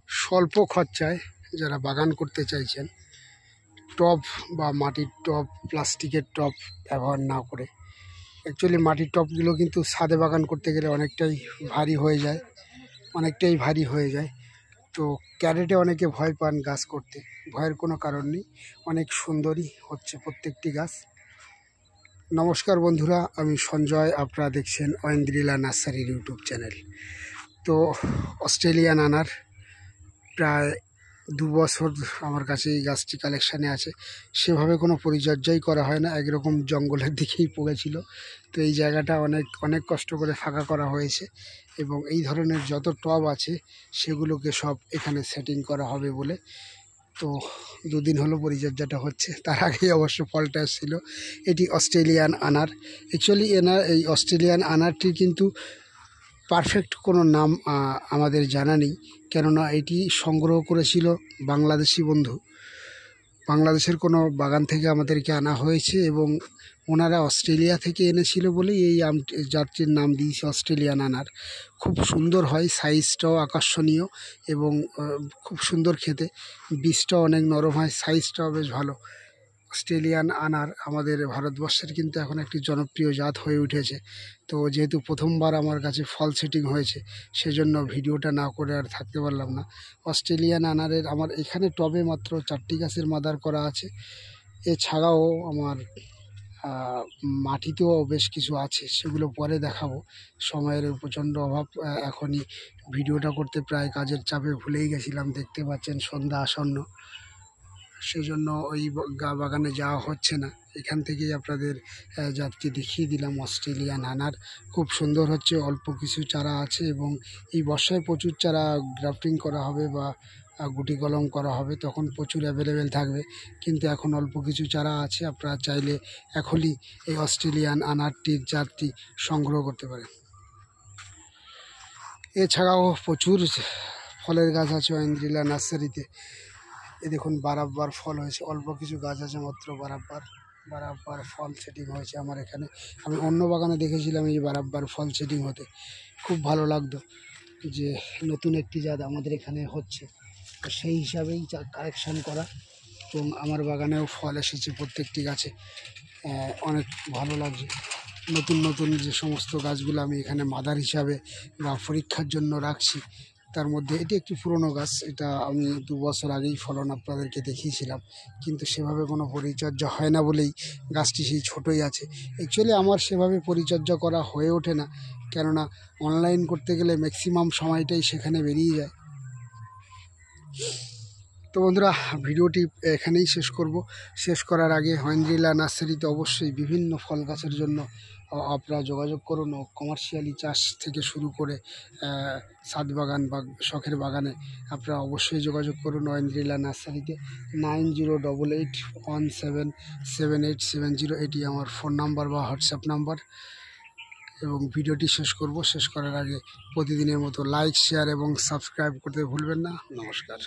স্বল্প খরচায় যারা বাগান করতে চাইছেন, টব বা মাটির টব, প্লাস্টিকের টব ব্যবহার না করে, অ্যাকচুয়ালি মাটির টবগুলো কিন্তু ছাদে বাগান করতে গেলে অনেকটাই ভারী হয়ে যায়। তো ক্যারেটে অনেকে ভয় পান গাছ করতে, ভয়ের কোনো কারণ নেই, অনেক সুন্দরই হচ্ছে প্রত্যেকটি গাছ। নমস্কার বন্ধুরা, আমি সঞ্জয়, আপনারা দেখছেন ঐন্দ্রিলা নার্সারির ইউটিউব চ্যানেল। তো অস্ট্রেলিয়ান আনার প্রায় 2 বছর আমার কাছে এই গাছটি কালেকশানে আছে। সেভাবে কোনো পরিচর্যাই করা হয় না, একরকম জঙ্গলের দিকেই পড়েছিল। তো এই জায়গাটা অনেক কষ্ট করে ফাঁকা করা হয়েছে এবং এই ধরনের যত টব আছে সেগুলোকে সব এখানে সেটিং করা হবে বলে। তো 2 দিন হলো পরিচর্যাটা হচ্ছে, তার আগেই অবশ্য ফলটা এসেছিলো। এটি অস্ট্রেলিয়ান আনার। অ্যাকচুয়ালি এই অস্ট্রেলিয়ান আনারটির কিন্তু পারফেক্ট কোনো নাম আমাদের জানা নেই, কেননা এটি সংগ্রহ করেছিল বাংলাদেশি বন্ধু। বাংলাদেশের কোনো বাগান থেকে আমাদেরকে আনা হয়েছে এবং ওনারা অস্ট্রেলিয়া থেকে এনেছিল বলেই এই জাতটির নাম দিয়েছে অস্ট্রেলিয়ান আনার। খুব সুন্দর হয়, সাইজটাও আকর্ষণীয় এবং খুব সুন্দর খেতে। বীজটাও অনেক নরম হয়, সাইজটাও বেশ ভালো। অস্ট্রেলিয়ান আনার আমাদের ভারতবর্ষের কিন্তু এখন একটি জনপ্রিয় জাত হয়ে উঠেছে। তো যেহেতু প্রথমবার আমার কাছে ফল সেটিং হয়েছে, সেজন্য ভিডিওটা না করে আর থাকতে পারলাম না। অস্ট্রেলিয়ান আনারের আমার এখানে টবে মাত্র 4টি গাছের মাদার করা আছে। এছাড়াও আমার মাটিতেও বেশ কিছু আছে, সেগুলো পরে দেখাবো। সময়ের প্রচণ্ড অভাব, এখনই ভিডিওটা করতে প্রায় কাজের চাপে ভুলেই গেছিলাম। দেখতে পাচ্ছেন সন্ধ্যা আসন্ন, সেজন্য ওই বাগানে যাওয়া হচ্ছে না। এখান থেকেই আপনাদের জাতটি দেখিয়ে দিলাম। অস্ট্রেলিয়ান আনার খুব সুন্দর হচ্ছে, অল্প কিছু চারা আছে এবং এই বর্ষায় প্রচুর চারা গ্রাফটিং করা হবে বা গুটি কলম করা হবে, তখন প্রচুর অ্যাভেলেবেল থাকবে। কিন্তু এখন অল্প কিছু চারা আছে, আপনারা চাইলে এখনই এই অস্ট্রেলিয়ান আনারটির জাতটি সংগ্রহ করতে পারেন। এছাড়াও প্রচুর ফলের গাছ আছে ঐন্দ্রিলা নার্সারিতে। দেখুন বারাব্বার ফল হয়েছে, অল্প কিছু গাছ আছে মাত্র, বারাব্বার ফল সেটিং হয়েছে আমার এখানে। আমি অন্য বাগানে দেখেছিলাম এই বারাব্বার ফল সেটিং হতে, খুব ভালো লাগতো যে নতুন একটি জাত আমাদের এখানে হচ্ছে। তো সেই হিসাবেই কালেকশান করা এবং আমার বাগানেও ফল এসেছে প্রত্যেকটি গাছে। অনেক ভালো লাগছে। নতুন যে সমস্ত গাছগুলো আমি এখানে মাদার হিসাবে বা পরীক্ষার জন্য রাখছি, তার মধ্যে এটি একটি পুরনো গাছ। এটা আমি 2 বছর আগেই ফলন আপনাদেরকে দেখিয়েছিলাম, কিন্তু সেভাবে কোনো পরিচর্যা হয় না বলেই গাছটি সেই ছোটোই আছে। অ্যাকচুয়ালি আমার সেভাবে পরিচর্যা করা হয়ে ওঠে না, কেননা অনলাইন করতে গেলে ম্যাক্সিমাম সময়টাই সেখানে বেরিয়ে যায়। তো বন্ধুরা, ভিডিওটি এখানেই শেষ করার আগে ঐন্দ্রিলা নার্সারিতে অবশ্যই বিভিন্ন ফল গাছের জন্য আপনারা যোগাযোগ করুন। কমার্শিয়ালি চাষ থেকে শুরু করে ছাদ বাগান বা শখের বাগানে আপনারা অবশ্যই যোগাযোগ করুন ঐন্দ্রিলা নার্সারিতে। 9088177870, এটি আমার ফোন নাম্বার বা হোয়াটসঅ্যাপ নাম্বার। এবং ভিডিওটি শেষ করার আগে প্রতিদিনের মতো লাইক, শেয়ার এবং সাবস্ক্রাইব করতে ভুলবেন না। নমস্কার।